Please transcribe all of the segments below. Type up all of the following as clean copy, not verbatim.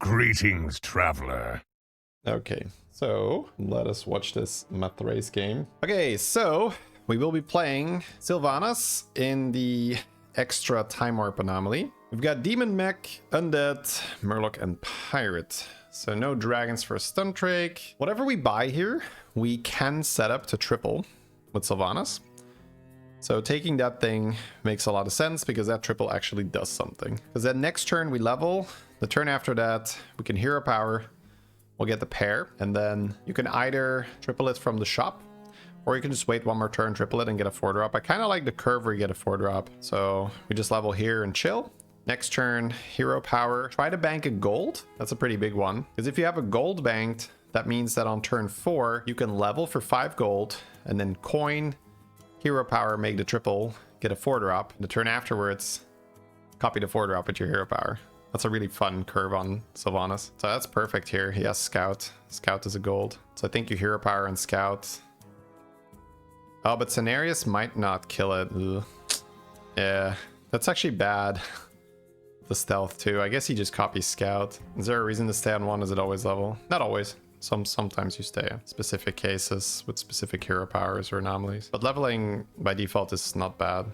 Greetings, traveler. Okay, so let us watch this Mathrace game. Okay, so we will be playing Sylvanas in the extra time warp anomaly. We've got Demon Mech, Undead, Murloc, and Pirate. So no dragons for a stun trake. Whatever we buy here, we can set up to triple with Sylvanas. So taking that thing makes a lot of sense because that triple actually does something. Because then next turn we level, the turn after that we can hero power, we'll get the pair, and then you can either triple it from the shop, or you can just wait one more turn, triple it, and get a 4-drop. I kind of like the curve where you get a 4-drop. So we just level here and chill. Next turn, hero power. Try to bank a gold. That's a pretty big one. Because if you have a gold banked, that means that on turn 4, you can level for 5 gold, and then coin, hero power, make the triple, get a 4-drop. The turn afterwards, copy the 4-drop with your hero power. That's a really fun curve on Sylvanas. So that's perfect here. He has Scout. Scout is a gold. So I think you hero power and Scout. Oh, but Cenarius might not kill it. Ugh. Yeah, that's actually bad. The stealth too. I guess he just copies Scout. Is there a reason to stay on one? Is it always level? Not always. Sometimes you stay in specific cases with specific hero powers or anomalies. But leveling by default is not bad.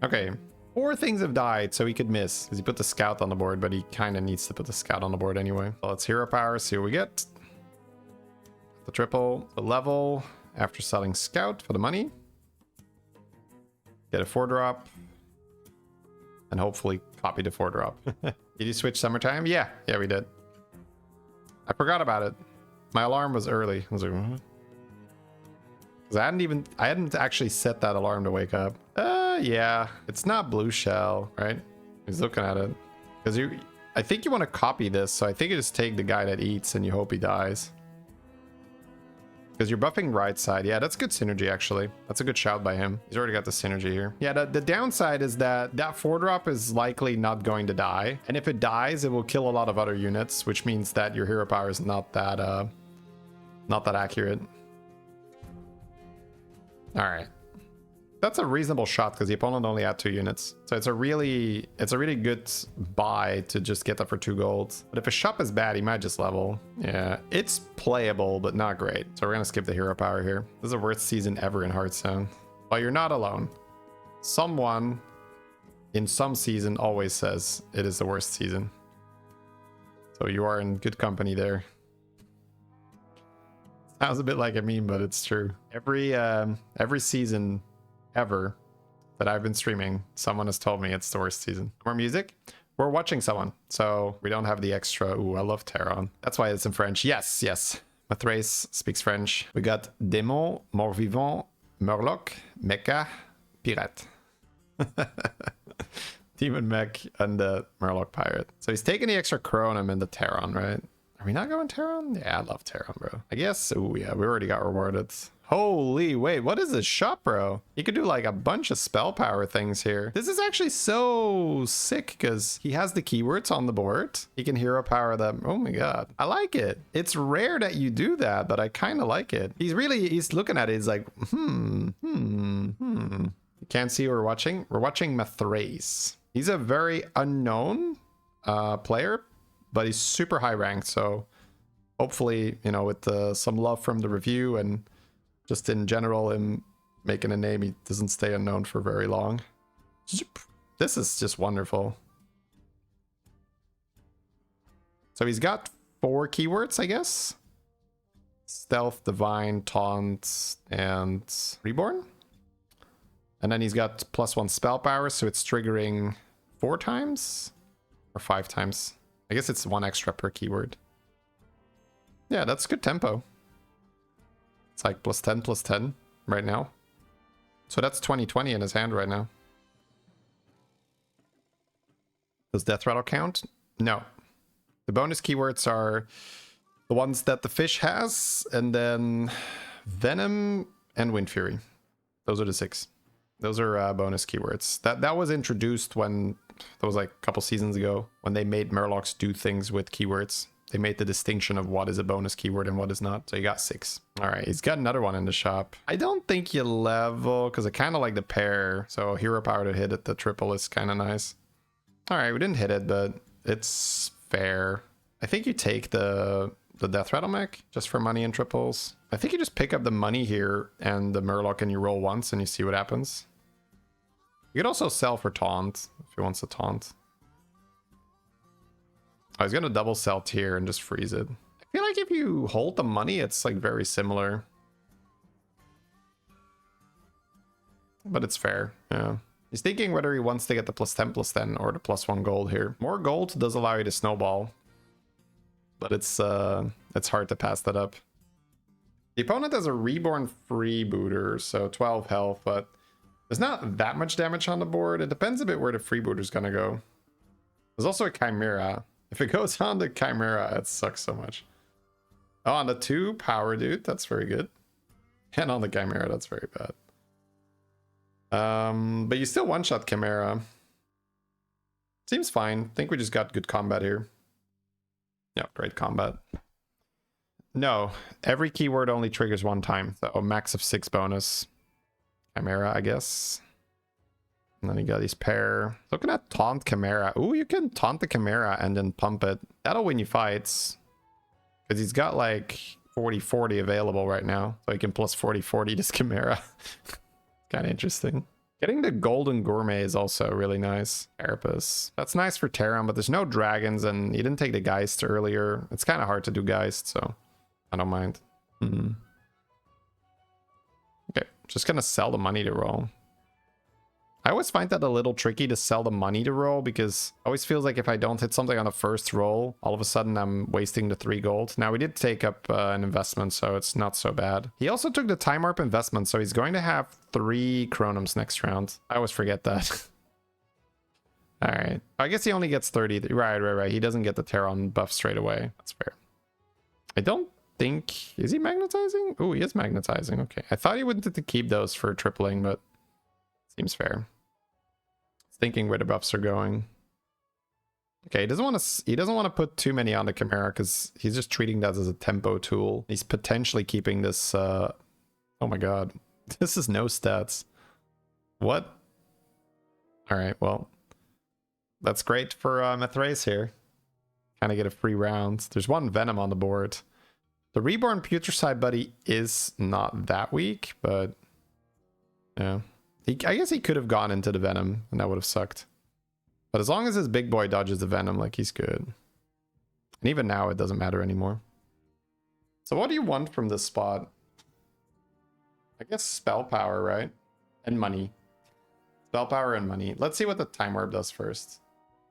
Okay, 4 things have died, so he could miss. Because he put the Scout on the board, but he kind of needs to put the Scout on the board anyway. So let's hero power, see what we get. The triple, the level, after selling Scout for the money. Get a 4-drop. And hopefully copy the 4-drop. Did you switch summertime? Yeah, we did. I forgot about it. My alarm was early. I was like, what? Because I hadn't actually set that alarm to wake up. Yeah, it's not blue shell, right? He's looking at it. Because I think you want to copy this, so I think you just take the guy that eats and you hope he dies. Because you're buffing right side. Yeah, that's good synergy, actually. That's a good shout by him. He's already got the synergy here. Yeah, the downside is that 4-drop is likely not going to die. And if it dies, it will kill a lot of other units, which means that your hero power is not that accurate. All right. That's a reasonable shot because the opponent only had 2 units. So it's a really good buy to just get that for 2 golds. But if a shop is bad, he might just level. Yeah, it's playable, but not great. So we're going to skip the hero power here. This is the worst season ever in Hearthstone. Well, you're not alone. Someone in some season always says it is the worst season. So you are in good company there. Sounds a bit like a meme, but it's true. Every season ever that I've been streaming, someone has told me it's the worst season. More music? We're watching someone, so we don't have the extra. Ooh, I love Terran. That's why it's in French. Yes. Mathrace speaks French. We got Démon, Mort-Vivant, Murloc, Mecha, Pirate. Demon Mech and the Murloc Pirate. So he's taking the extra Chronom and the Terran, right? Are we not going Terran? Yeah, I love Terran, bro. I guess. Oh yeah, we already got rewarded. Holy, wait, what is this shop, bro? You could do like a bunch of spell power things here. This is actually so sick because he has the keywords on the board. He can hero power them. Oh my god, I like it. It's rare that you do that, but I kind of like it. He's looking at it. He's like, You can't see who we're watching. We're watching Mathrace. He's a very unknown player, but he's super high ranked. So hopefully, you know, with some love from the review and just in general, him making a name, he doesn't stay unknown for very long. This is just wonderful. So he's got 4 keywords, I guess. Stealth, Divine, Taunt, and Reborn. And then he's got +1 spell power, so it's triggering 4 times or 5 times. I guess it's 1 extra per keyword. Yeah, that's good tempo. It's like +10 right now. So that's 20/20 in his hand right now. Does Death Rattle count? No. The bonus keywords are the ones that the fish has, and then Venom and Wind Fury. Those are the 6. Those are bonus keywords. That was introduced when, that was like a couple seasons ago, when they made Murlocs do things with keywords. they made the distinction of what is a bonus keyword and what is not. So you got 6. All right, he's got another one in the shop. I don't think you level because I kind of like the pair. So hero power to hit at the triple is kind of nice. All right, we didn't hit it, but it's fair. I think you take the Death Rattle mech just for money and triples. I think you just pick up the money here and the Murloc and you roll once and you see what happens. You could also sell for taunt if he wants to taunt. I was gonna double sell tier and just freeze it. I feel like if you hold the money, it's like very similar. But it's fair, yeah. He's thinking whether he wants to get the +10/+10 or the +1 gold here. More gold does allow you to snowball. But it's hard to pass that up. The opponent has a reborn freebooter, so 12 health, but there's not that much damage on the board. It depends a bit where the freebooter's gonna go. There's also a Chimera. If it goes on the Chimera, it sucks so much. Oh, on the 2 power, dude, that's very good. And on the Chimera, that's very bad. But you still one-shot Chimera. Seems fine. I think we just got good combat here. Yeah, great combat. No, every keyword only triggers 1 time. So a max of 6 bonus. Chimera, I guess. And then you got these pair. Looking at taunt Chimera. Ooh, you can taunt the Chimera and then pump it. That'll win you fights. Because he's got like 40/40 available right now. So he can plus 40/40 this Chimera. Kind of interesting. Getting the Golden Gourmet is also really nice. Carapace. That's nice for Terran, but there's no dragons and you didn't take the Geist earlier. It's kind of hard to do Geist, so I don't mind. Okay, just gonna sell the money to roll. I always find that a little tricky to sell the money to roll because it always feels like if I don't hit something on the first roll, all of a sudden I'm wasting the 3 gold. Now we did take up an investment, so it's not so bad. He also took the Time Warp investment, so he's going to have 3 Chronums next round. I always forget that. All right. I guess he only gets 30. Right. He doesn't get the Terran buff straight away. That's fair. I don't think... Is he magnetizing? Oh, he is magnetizing. Okay. I thought he wanted to keep those for tripling, but seems fair. Thinking where the buffs are going. Okay, he doesn't want to put too many on the Chimera because he's just treating that as a tempo tool. He's potentially keeping this oh my god. This is no stats. What? Alright, well. That's great for Mithrace here. Kind of get a free round. There's 1 Venom on the board. The Reborn Putricide Buddy is not that weak, but yeah. I guess he could have gone into the Venom, and that would have sucked. But as long as his big boy dodges the Venom, like, he's good. And even now, it doesn't matter anymore. So what do you want from this spot? I guess spell power, right? And money. Spell power and money. Let's see what the Time Warp does first.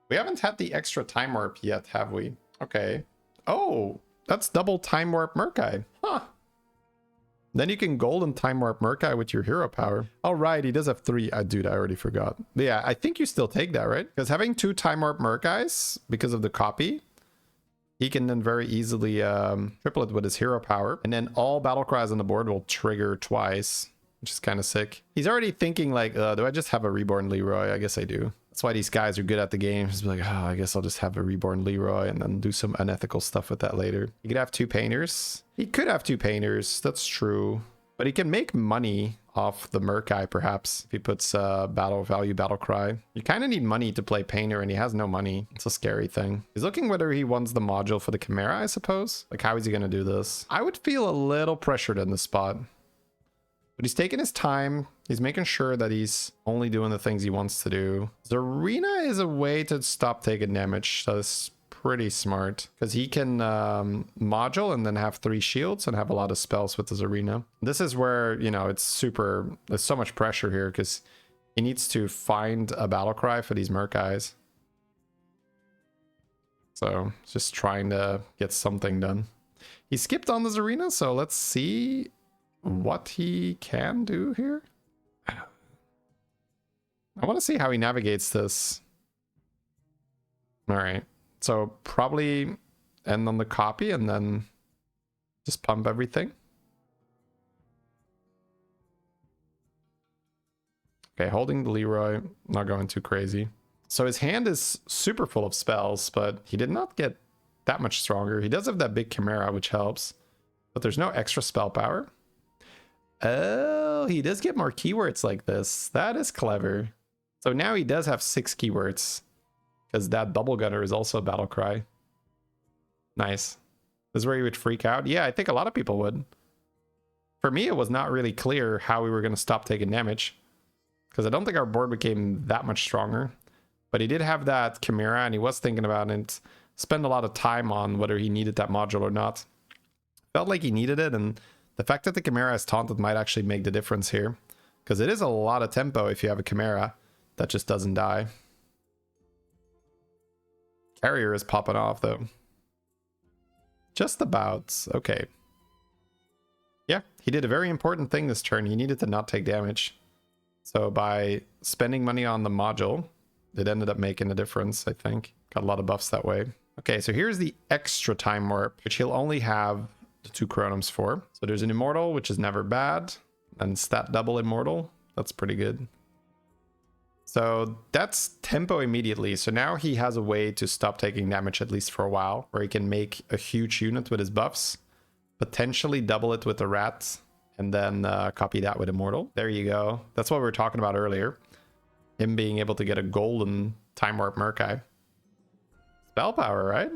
We haven't had the extra Time Warp yet, have we? Okay. Oh, that's double Time Warp Murkai. Huh. Then you can golden Time Warp Murkai with your hero power. All right, he does have 3. Dude, I already forgot. But yeah, I think you still take that, right? Because having 2 Time Warp Murkais, because of the copy, he can then very easily triple it with his hero power. And then all battle cries on the board will trigger twice, which is kind of sick. He's already thinking like, do I just have a Reborn Leroy? I guess I do. That's why these guys are good at the game. Just be like, oh, I guess I'll just have a Reborn Leroy and then do some unethical stuff with that later. He could have 2 Painters. He could have 2 Painters. That's true. But he can make money off the Murkai, perhaps, if he puts battle value battle cry. You kind of need money to play Painter, and he has no money. It's a scary thing. He's looking whether he wants the module for the Chimera, I suppose. Like, how is he going to do this? I would feel a little pressured in this spot. But he's taking his time. He's making sure that he's only doing the things he wants to do. Zarina is a way to stop taking damage. So that's pretty smart. Because he can module and then have 3 shields and have a lot of spells with the Zarina. This is where, you know, it's super... There's so much pressure here because he needs to find a battle cry for these Murkais. So just trying to get something done. He skipped on the Zarina, so let's see what he can do here. I want to see how he navigates this. All right, so probably end on the copy and then just pump everything. Okay, holding the Leroy, not going too crazy. So his hand is super full of spells, but he did not get that much stronger. He does have that big Chimera, which helps. But there's no extra spell power. Oh, he does get more keywords like this. That is clever. So now he does have 6 keywords. Because that Bubble Gunner is also a battle cry. Nice. This is where you would freak out? Yeah, I think a lot of people would. For me, it was not really clear how we were going to stop taking damage. Because I don't think our board became that much stronger. But he did have that Chimera, and he was thinking about it. Spend a lot of time on whether he needed that module or not. Felt like he needed it, and the fact that the Chimera is taunted might actually make the difference here. Because it is a lot of tempo if you have a Chimera that just doesn't die. Carrier is popping off, though. Just about. Okay. Yeah, he did a very important thing this turn. He needed to not take damage. So by spending money on the module, it ended up making a difference, I think. Got a lot of buffs that way. Okay, so here's the extra time warp, which he'll only have the 2 chronoms for. So there's an immortal, which is never bad. And stat double immortal. That's pretty good. So that's tempo immediately. So now he has a way to stop taking damage at least for a while, where he can make a huge unit with his buffs, potentially double it with the rat, and then copy that with immortal. There you go. That's what we were talking about earlier. Him being able to get a golden time warp Murkai. Spell power, right?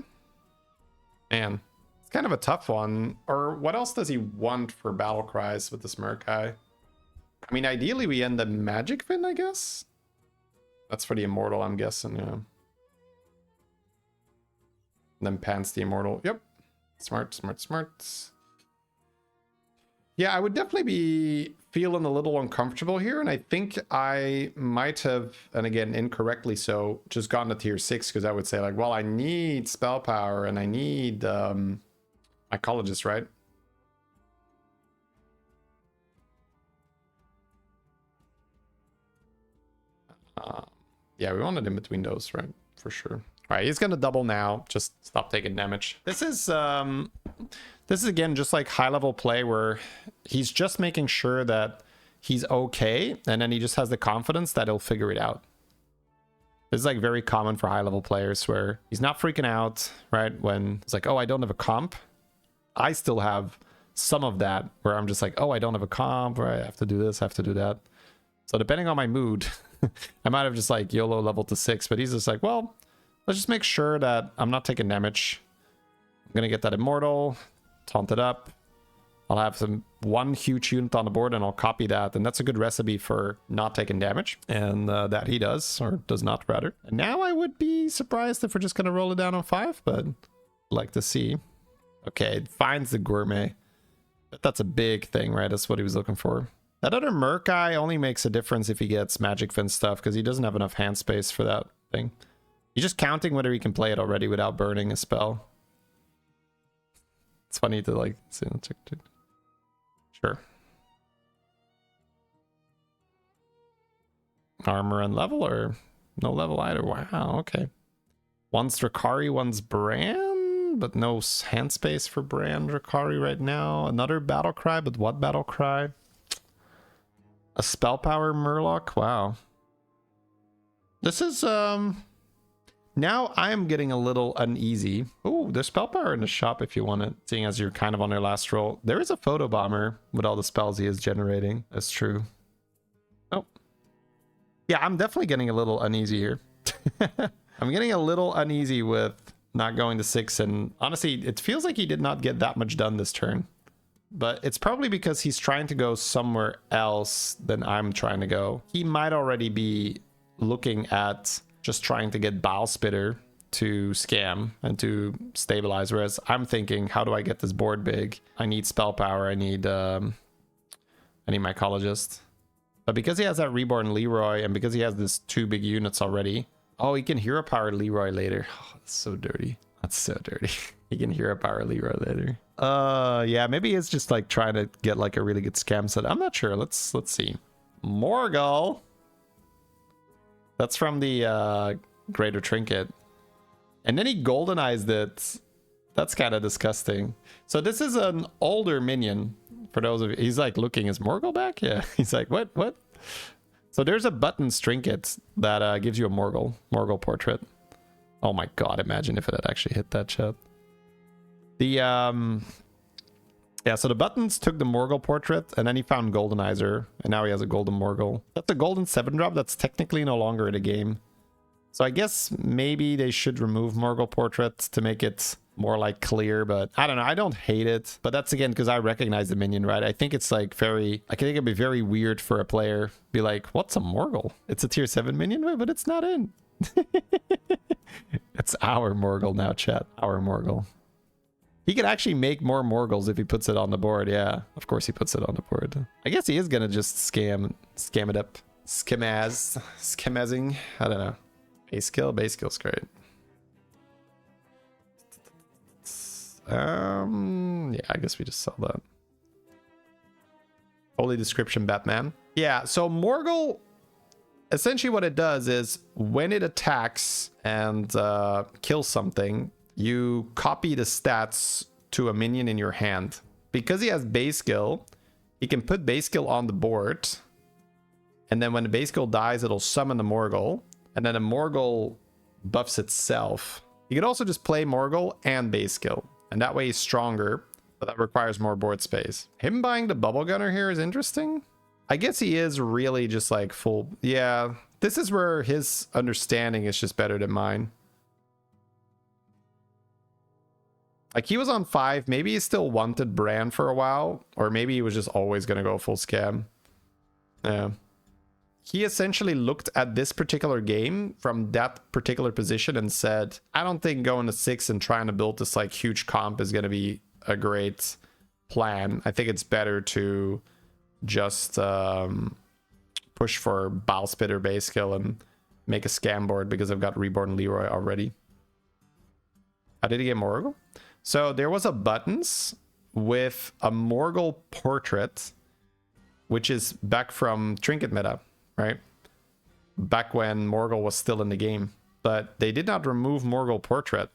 Man, it's kind of a tough one. Or what else does he want for battle cries with this Murkai? I mean, ideally we end the magic fin, I guess. That's for the immortal, I'm guessing, yeah. And then pants the immortal. Yep. Smart, smart, smart. Yeah, I would definitely be feeling a little uncomfortable here, and I think I might have, and again, incorrectly so, just gotten to tier 6, because I would say, like, well, I need spell power, and I need mycologist, right? Yeah, we wanted in between those, right? For sure. All right, he's gonna double now. Just stop taking damage. This is again just like high level play where he's just making sure that he's okay, and then he just has the confidence that he'll figure it out. This is like very common for high level players where he's not freaking out, right? When it's like, oh, I don't have a comp. I still have some of that where I'm just like, oh, I don't have a comp, or I have to do this, I have to do that. So depending on my mood, I might have just like YOLO level to 6, but he's just like, well, let's just make sure that I'm not taking damage. I'm gonna get that immortal, taunt it up. I'll have one huge unit on the board and I'll copy that, and that's a good recipe for not taking damage, and that he does, or does not rather. And now I would be surprised if we're just gonna roll it down on 5, but I'd like to see. Okay, it finds the gourmet. That's a big thing, right? That's what he was looking for. That other Murkai only makes a difference if he gets Magic Fin stuff, because he doesn't have enough hand space for that thing. He's just counting whether he can play it already without burning a spell. It's funny to like see. Sure. Armor and level, or no level either? Wow, okay. One's Drakari, one's Bran, but no hand space for Bran Drakari right now. Another battle cry, but what battle cry? A spell power Murloc? Wow. This is now I'm getting a little uneasy. Oh, there's spell power in the shop if you want it, seeing as you're kind of on your last roll. There is a photo bomber with all the spells he is generating. That's true. Oh. Yeah, I'm definitely getting a little uneasy here. I'm getting a little uneasy with not going to 6, and honestly, it feels like he did not get that much done this turn. But it's probably because he's trying to go somewhere else than I'm trying to go. He might already be looking at just trying to get Bile Spitter to scam and to stabilize, whereas I'm thinking, how do I get this board big? I need spell power, I need mycologist. But because he has that Reborn Leroy, and because he has this 2 big units already, oh, he can hero power Leroy later. Oh, that's so dirty. That's so dirty. He can hero power Leroy later. Yeah, maybe it's just like trying to get like a really good scam set. I'm not sure. Let's see. Morgl. That's from the Greater Trinket. And then he goldenized it. That's kind of disgusting. So this is an older minion. For those of you, he's like looking, is Morgl back? Yeah. He's like, what? So there's a buttons trinket that gives you a Morgl portrait. Oh my god, imagine if it had actually hit that chat. Yeah, so the buttons took the Morgl portrait, and then he found Goldenizer, and now he has a golden Morgl. That's a golden 7-drop that's technically no longer in the game. So I guess maybe they should remove Morgl portrait to make it more like clear, but I don't know. I don't hate it, but that's again because I recognize the minion, right? I think it's like I think it'd be very weird for a player be like, what's a Morgl? It's a tier 7 minion, but it's not in. It's our Morgl now, chat. Our Morgl. He could actually make more Morgls if he puts it on the board. Yeah, of course he puts it on the board. I guess he is gonna just scam it up. Scammazing. I don't know. Base skill's great. Yeah, I guess we just saw that. Holy description, Batman. Yeah, so Morgl, essentially what it does is when it attacks and kills something, you copy the stats to a minion in your hand. Because he has base skill, he can put base skill on the board, and then when the base skill dies, it'll summon the Morgl, and then the Morgl buffs itself. You could also just play Morgl and base skill, and that way he's stronger, but that requires more board space. Him buying the bubble gunner here is interesting. I guess he is really just like full. Yeah, this is where his understanding is just better than mine. Like he was on 5, maybe he still wanted Bran for a while, or maybe he was just always gonna go full scam. Yeah. He essentially looked at this particular game from that particular position and said, I don't think going to 6 and trying to build this like huge comp is gonna be a great plan. I think it's better to just push for Bowspit or base skill and make a scam board because I've got Reborn Leroy already. How did he get Morgl? So there was a buttons with a Morgl portrait, which is back from Trinket meta, right? Back when Morgl was still in the game. But they did not remove Morgl portrait.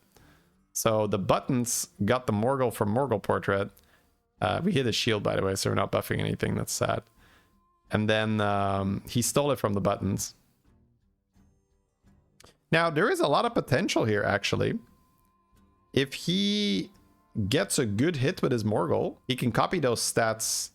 So the buttons got the Morgl from Morgl portrait. We hit a shield, by the way, so we're not buffing anything. That's sad. And then he stole it from the buttons. Now, there is a lot of potential here, actually. If he gets a good hit with his Morgl, he can copy those stats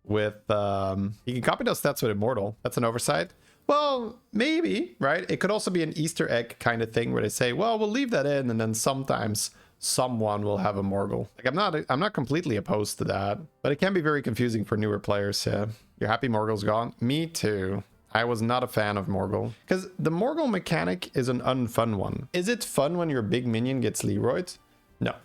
with Immortal. That's an oversight. Well, maybe, right? It could also be an Easter egg kind of thing where they say, well, we'll leave that in, and then sometimes someone will have a Morgl. Like I'm not completely opposed to that, but it can be very confusing for newer players. Yeah. You're happy Morgl's gone? Me too. I was not a fan of Morgl because the Morgl mechanic is an unfun one. Is it fun when your big minion gets Leroyed? No,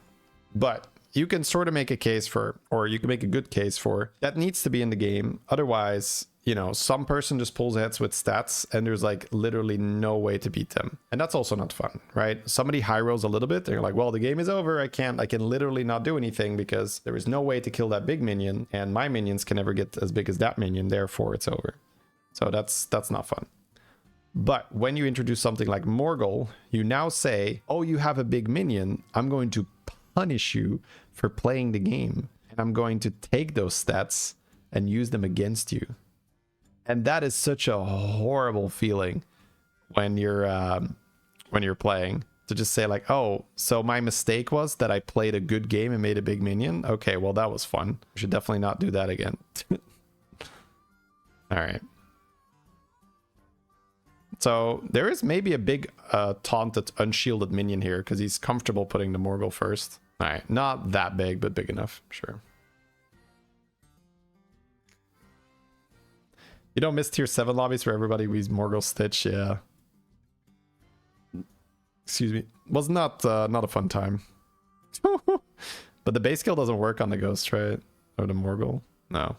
but you can sort of make a case for, or you can make a good case for, that needs to be in the game. Otherwise, you know, some person just pulls heads with stats and there's like literally no way to beat them. And that's also not fun, right? Somebody high rolls a little bit. They're like, well, the game is over. I can literally not do anything because there is no way to kill that big minion. And my minions can never get as big as that minion. Therefore, it's over. So that's not fun. But when you introduce something like Morgl, you now say, oh, you have a big minion. I'm going to punish you for playing the game. And I'm going to take those stats and use them against you. And that is such a horrible feeling when you're playing. To just say like, oh, so my mistake was that I played a good game and made a big minion? Okay, well, that was fun. We should definitely not do that again. All right. So there is maybe a big taunted unshielded minion here because he's comfortable putting the Morgl first. All right, not that big, but big enough, sure. You don't miss tier 7 lobbies where everybody weaves Morgl Stitch, yeah. Excuse me. Was not a fun time. But the base skill doesn't work on the Ghost, right? Or the Morgl? No.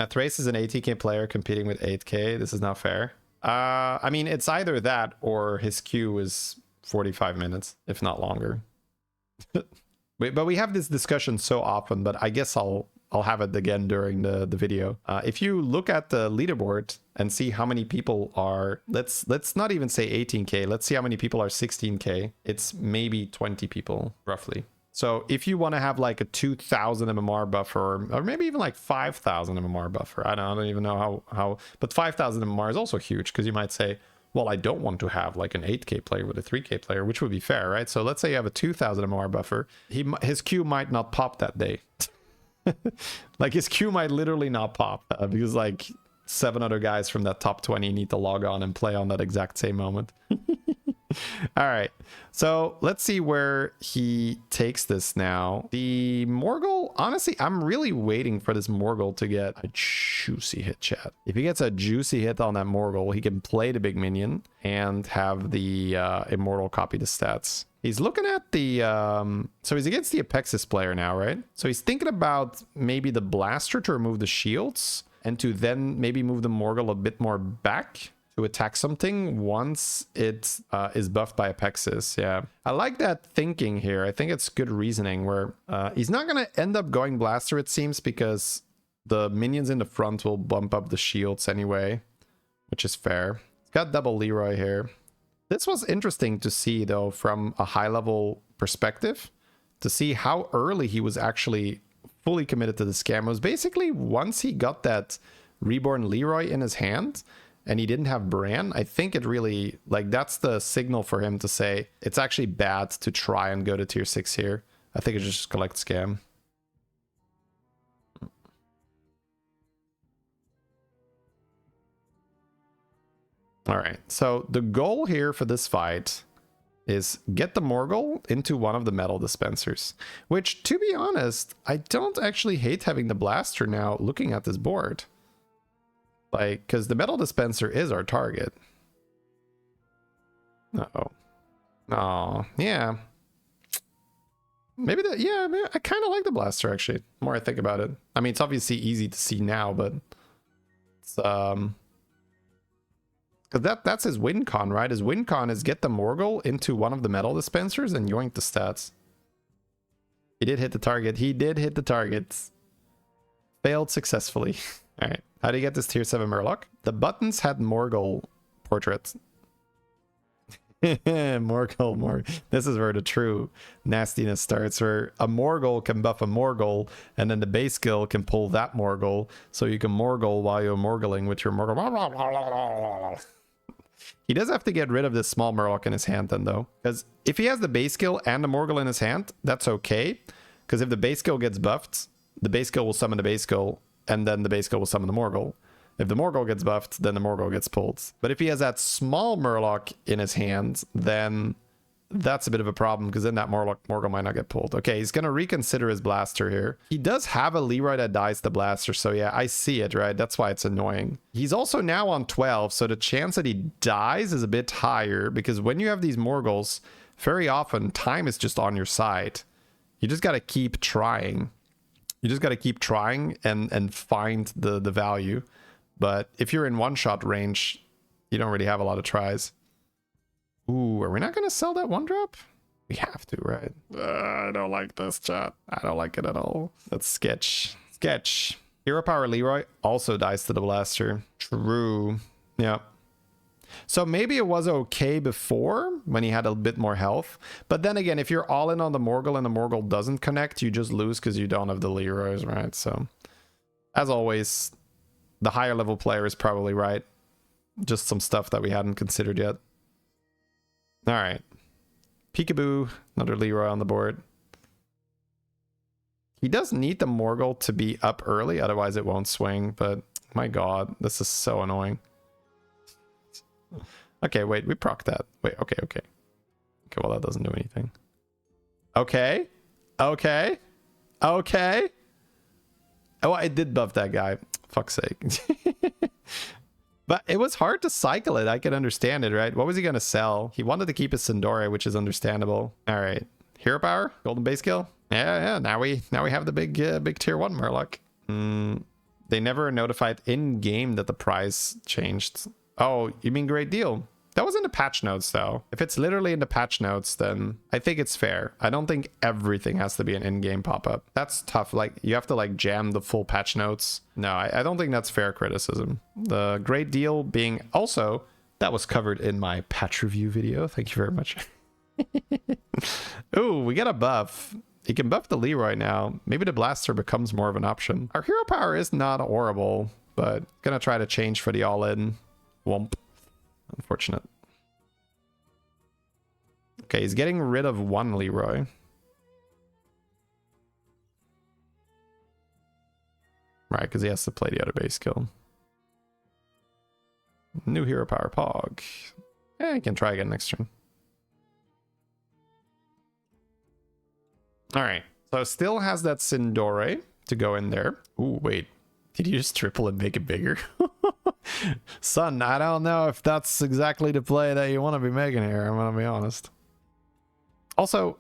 Thrace is an 80k player competing with 8k. This is not fair. I mean, it's either that or his queue is 45 minutes, if not longer. But we have this discussion so often, but I guess I'll have it again during the video. If you look at the leaderboard and see how many people are, let's not even say 18k. Let's see how many people are 16k. It's maybe 20 people, roughly. So if you want to have like a 2000 MMR buffer, or maybe even like 5000 MMR buffer, I don't even know how, but 5000 MMR is also huge because you might say, well, I don't want to have like an 8k player with a 3k player, which would be fair, right? So let's say you have a 2000 MMR buffer. His Q might not pop that day. Like his Q might literally not pop because like 7 other guys from that top 20 need to log on and play on that exact same moment. All right, so let's see where he takes this now. The Morgl, honestly, I'm really waiting for this Morgl to get a juicy hit, chat. If he gets a juicy hit on that Morgl, he can play the big minion and have the Immortal copy the stats. He's looking at the, so he's against the Apexis player now, right? So he's thinking about maybe the Blaster to remove the shields and to then maybe move the Morgl a bit more back to attack something once it is buffed by Apexis. Yeah, I like that thinking here. I think it's good reasoning where he's not going to end up going Blaster, it seems, because the minions in the front will bump up the shields anyway, which is fair. He's got double Leroy here. This was interesting to see, though, from a high-level perspective, to see how early he was actually fully committed to the scam. It was basically once he got that Reborn Leroy in his hand, and he didn't have Bran, I think it really, like, that's the signal for him to say, it's actually bad to try and go to tier 6 here. I think it's just collect scam. All right, so the goal here for this fight is get the Morgl into one of the metal dispensers, which, to be honest, I don't actually hate having the Blaster now looking at this board. Like, because the metal dispenser is our target. Uh-oh. Oh, yeah. Maybe that, yeah, I kind of like the Blaster, actually, the more I think about it. I mean, it's obviously easy to see now, but it's, because that's his win con, right? His win con is get the Morgl into one of the metal dispensers and yoink the stats. He did hit the target. He did hit the targets. Failed successfully. All right. How do you get this tier 7 Murloc? The buttons had Morgl portraits. Morgl. This is where the true nastiness starts, where a Morgl can buff a Morgl, and then the base skill can pull that Morgl, so you can Morgl while you're Morgling with your Morgl. He does have to get rid of this small Murloc in his hand then, though, because if he has the base skill and the Morgl in his hand, that's okay, because if the base skill gets buffed, the base skill will summon the base skill, and then the base skill will summon the Morgl. If the Morgl gets buffed, then the Morgl gets pulled. But if he has that small Murloc in his hand, then that's a bit of a problem, because then that Morgl might not get pulled. Okay, he's going to reconsider his Blaster here. He does have a Leroy that dies the Blaster, so yeah, I see it, right? That's why it's annoying. He's also now on 12, so the chance that he dies is a bit higher, because when you have these Morgls, very often time is just on your side. You just got to keep trying. You just got to keep trying and find the value. But if you're in one-shot range, you don't really have a lot of tries. Ooh, are we not going to sell that one drop? We have to, right? I don't like this, chat. I don't like it at all. That's sketch. Sketch. Hero Power Leroy also dies to the Blaster. True. Yeah. So maybe it was okay before when he had a bit more health. But then again, if you're all in on the Morgl and the Morgl doesn't connect, you just lose because you don't have the Leroys, right? So, as always, the higher level player is probably right. Just some stuff that we hadn't considered yet. All right. Peekaboo. Another Leroy on the board. He does need the Morgl to be up early, otherwise it won't swing. But my god, this is so annoying. Okay, wait, we proc that. Wait, okay. Okay, well, that doesn't do anything. Okay. Oh, I did buff that guy. Fuck's sake. But it was hard to cycle it. I can understand it, right? What was he going to sell? He wanted to keep his Sindore, which is understandable. All right. Hero Power? Golden base skill? Yeah. Now we have the big tier 1 Murloc. They never notified in-game that the price changed. Oh, you mean Great Deal? That was in the patch notes, though. If it's literally in the patch notes, then I think it's fair. I don't think everything has to be an in-game pop-up. That's tough. Like, you have to, like, jam the full patch notes. No, I don't think that's fair criticism. The Great Deal being also, that was covered in my patch review video. Thank you very much. Ooh, we got a buff. He can buff the Leroy now. Maybe the Blaster becomes more of an option. Our Hero Power is not horrible, but gonna try to change for the all-in. Womp. Unfortunate. Okay, he's getting rid of one Leroy. Right, because he has to play the other base kill. New hero power Pog. Yeah, he can try again next turn. Alright, so still has that Sindore to go in there. Ooh, wait. Did you just triple and make it bigger? Son, I don't know if that's exactly the play that you want to be making here, I'm gonna be honest. Also,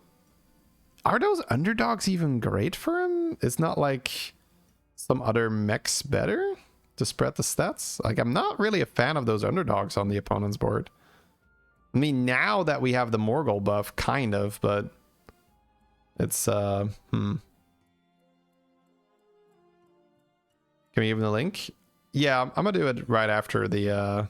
are those underdogs even great for him? It's not like some other mechs better to spread the stats? Like, I'm not really a fan of those underdogs on the opponent's board. I mean, now that we have the Morgl buff, kind of, but it's, Can we give him the link? Yeah, I'm gonna do it right after the,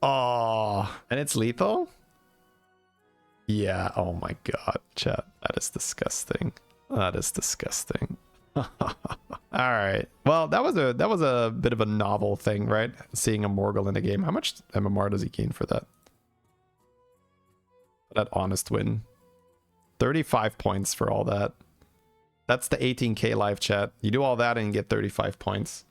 Oh, and it's lethal? Yeah, oh my god, chat. That is disgusting. That is disgusting. Alright. Well, that was a bit of a novel thing, right? Seeing a Morgl in the game. How much MMR does he gain for that? That honest win. 35 points for all that. That's the 18k live chat. You do all that and you get 35 points.